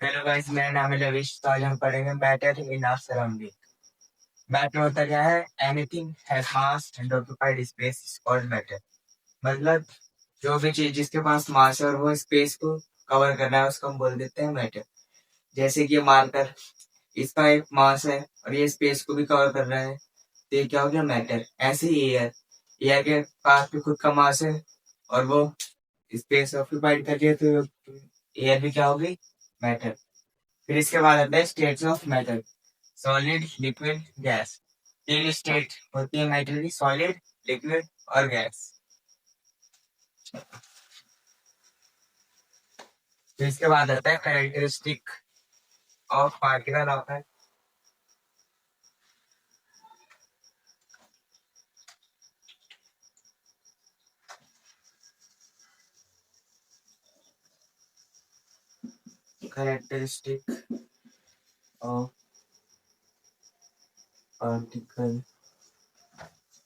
Hello guys, मेरा नाम है लविश। तो आज हम पढ़ेंगे matter in our surrounding. Matter होता क्या है? Anything has mass and occupied space is called matter. मतलब जो भी चीज जिसके पास मास है और वो स्पेस को कवर कर रहा है उसको हम बोल देते हैं मैटर। जैसे कि ये मार्कर, इसका एक मास है और ये स्पेस को भी कवर कर रहा है, तो ये क्या हो गया? मैटर। ऐसे ही एयर, एयर के पास भी खुद का मास है और वो स्पेस ऑक्यूपाइड कर रही है, तो एयर भी क्या होगी? मैटर। फिर इसके बाद आता है states of matter. Solid, liquid, gas. तीन स्टेट होती है मैटर की: सॉलिड, लिक्विड और गैस। फिर इसके बाद आता है कैरेक्टरिस्टिक ऑफ पार्टिकल ऑफ है। Characteristic of particle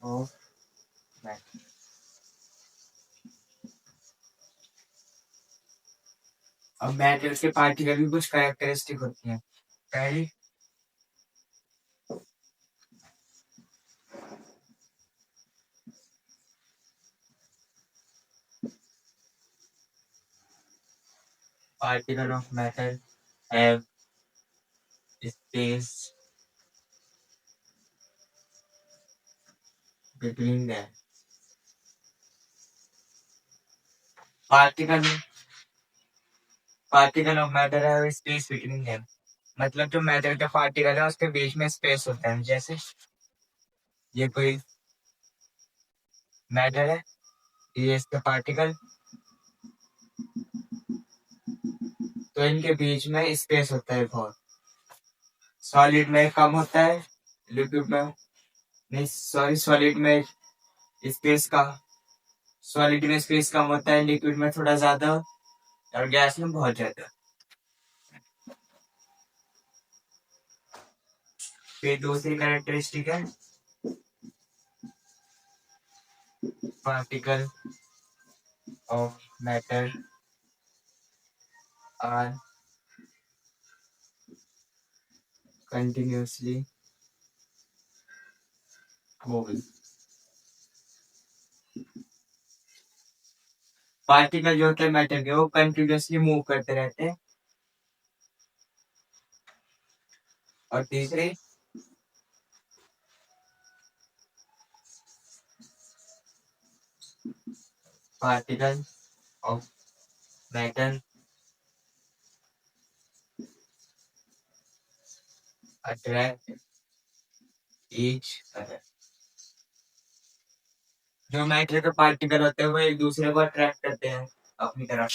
of matter. अब मैटर के पार्टिकल भी कुछ कैरेक्टरिस्टिक होती हैं। पहली, particle of matter have space between them. Particle particle of matter have space between them. मतलब जो मैटर का पार्टिकल है उसके बीच में स्पेस होता है। जैसे ये कोई मैटर है, ये इसका पार्टिकल, तो इनके बीच में स्पेस होता है बहुत। सॉलिड में कम होता है, लिक्विड में नहीं, सॉरी, सॉलिड में स्पेस का सॉलिड में स्पेस कम होता है, लिक्विड में थोड़ा ज्यादा और गैस में बहुत ज्यादा। फिर दूसरी कैरेक्टरिस्टिक है particle of matter are continuously moving. Particle जो होते हैं मैटर के, वो कंटिन्यूसली मूव करते रहते हैं। और तीसरी, particle of matter attract each other. जो मैटर के पार्टिकल होते हैं वो एक दूसरे को अट्रैक्ट करते हैं अपनी तरफ।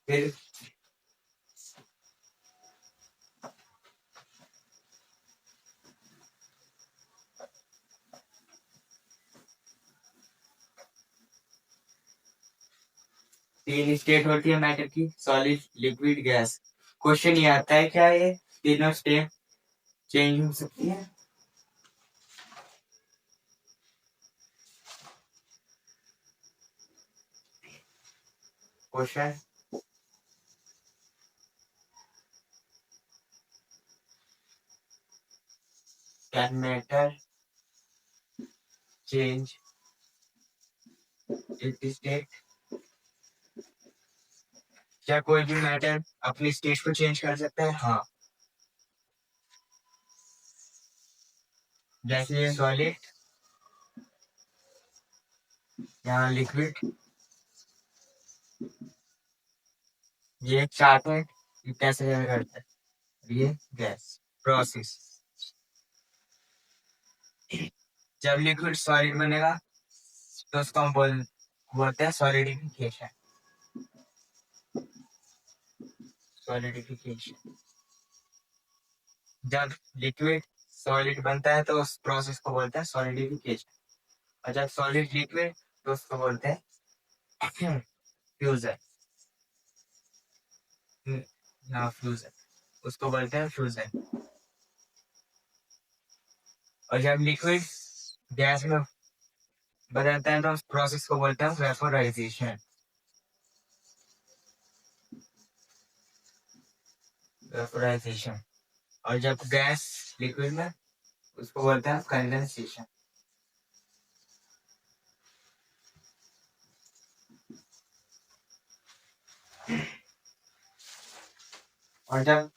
फिर तीन स्टेट होती है मैटर की: सॉलिड, लिक्विड, गैस। क्वेश्चन ये आता है क्या ये तीनों स्टेट चेंज हो सकती है? Question, can matter change it's state? क्या कोई भी मैटर अपनी स्टेट को चेंज कर सकता है? हाँ। जैसे ये सॉलिड, यहाँ लिक्विड, ये एक चार्ट है, ये कैसे करता है, ये गैस प्रोसेस। जब लिक्विड सॉलिड बनेगा तो उसको हम बोलते हैं सॉलिडिफिकेशन। सॉलिडिफिकेशन। जब लिक्विड सॉलिड बनता है तो उस प्रोसेस को बोलते हैं सॉलिडिफिकेशन। और जब सॉलिड लिक्विड तो उसको बोलते हैं फ्यूजन। ना फ्यूजन, उसको बोलते हैं फ्यूजन। और जब लिक्विड गैस में बदलता है तो उस प्रोसेस को बोलते हैं वेपोराइजेशन। वेपोराइजेशन। और जब गैस लिक्विड में, उसको बोलते हैं कंडेंसेशन। और जब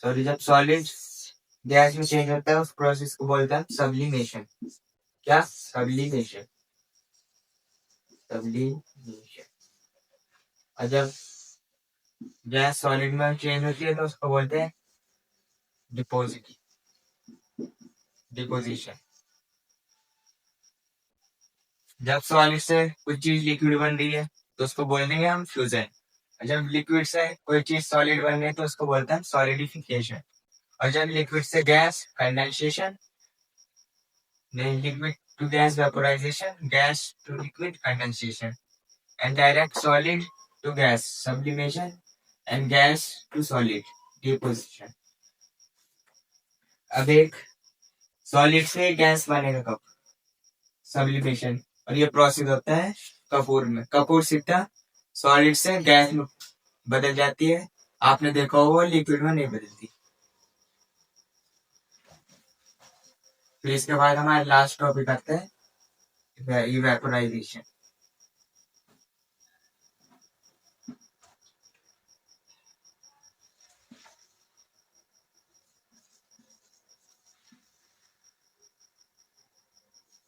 जब सॉलिड गैस में चेंज होता है उस प्रोसेस को बोलते हैं सब्लिमेशन। क्या? सब्लिमेशन। सब्लिमेशन। और जब गैस सॉलिड में चेंज होती है तो उसको बोलते हैं डिपोजिशन। जब सॉलिड से कुछ चीज लिक्विड बन रही है तो उसको बोलेंगे हम फ्यूजन। जब लिक्विड से कोई चीज सॉलिड बन रही है तो उसको बोलते हैं सॉलिडिफिकेशन। और जब लिक्विड से gas condensation, liquid to gas vaporisation, gas to liquid condensation, and direct solid to gas sublimation, and gas to solid deposition. अब एक सॉलिड से गैस बनेगा कब? सब्लिमेशन। और ये प्रोसेस होता है कपूर में। कपूर सीधा सॉलिड से गैस में बदल जाती है। आपने देखा होगा लिक्विड में नहीं बदलती। फिर इसके बाद हमारा लास्ट टॉपिक आता है इवेपोराइजेशन।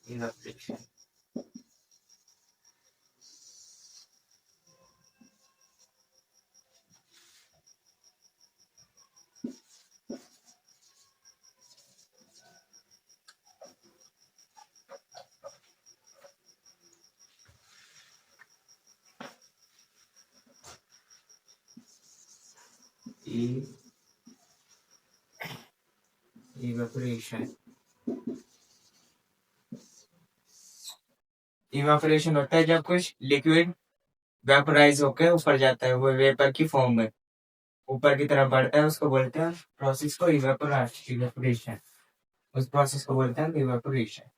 इवेपोरेशन। इवेपोरेशन। इवेपोरेशन होता है जब कुछ लिक्विड वेपोराइज होकर ऊपर जाता है, वो वेपर की फॉर्म में ऊपर की तरफ बढ़ता है, उसको बोलते हैं प्रोसेस को इवेपोरेशन। उस प्रोसेस को बोलते हैं इवेपोरेशन।